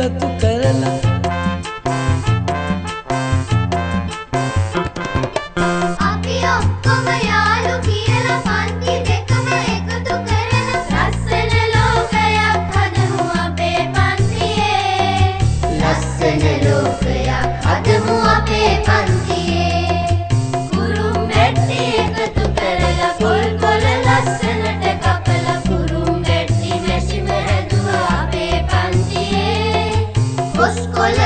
එකතු කරලා අපි ඔක්කොම යාළු කියලා පන්ති දෙකම එකතු කරලා ලස්සන ලෝකයක් හදමු අපේ පන්තියේ. ලස්සන ලෝකයක් හදමු අපේ පන්තියේ. කුරුම්බැට්ටි එකතු කරලා පොල් කොළ ලස්සනට කපලා කුරුම්බැට්ටි මැෂිම හැදුවා අපේ පන්තියේ. කොස් කොළ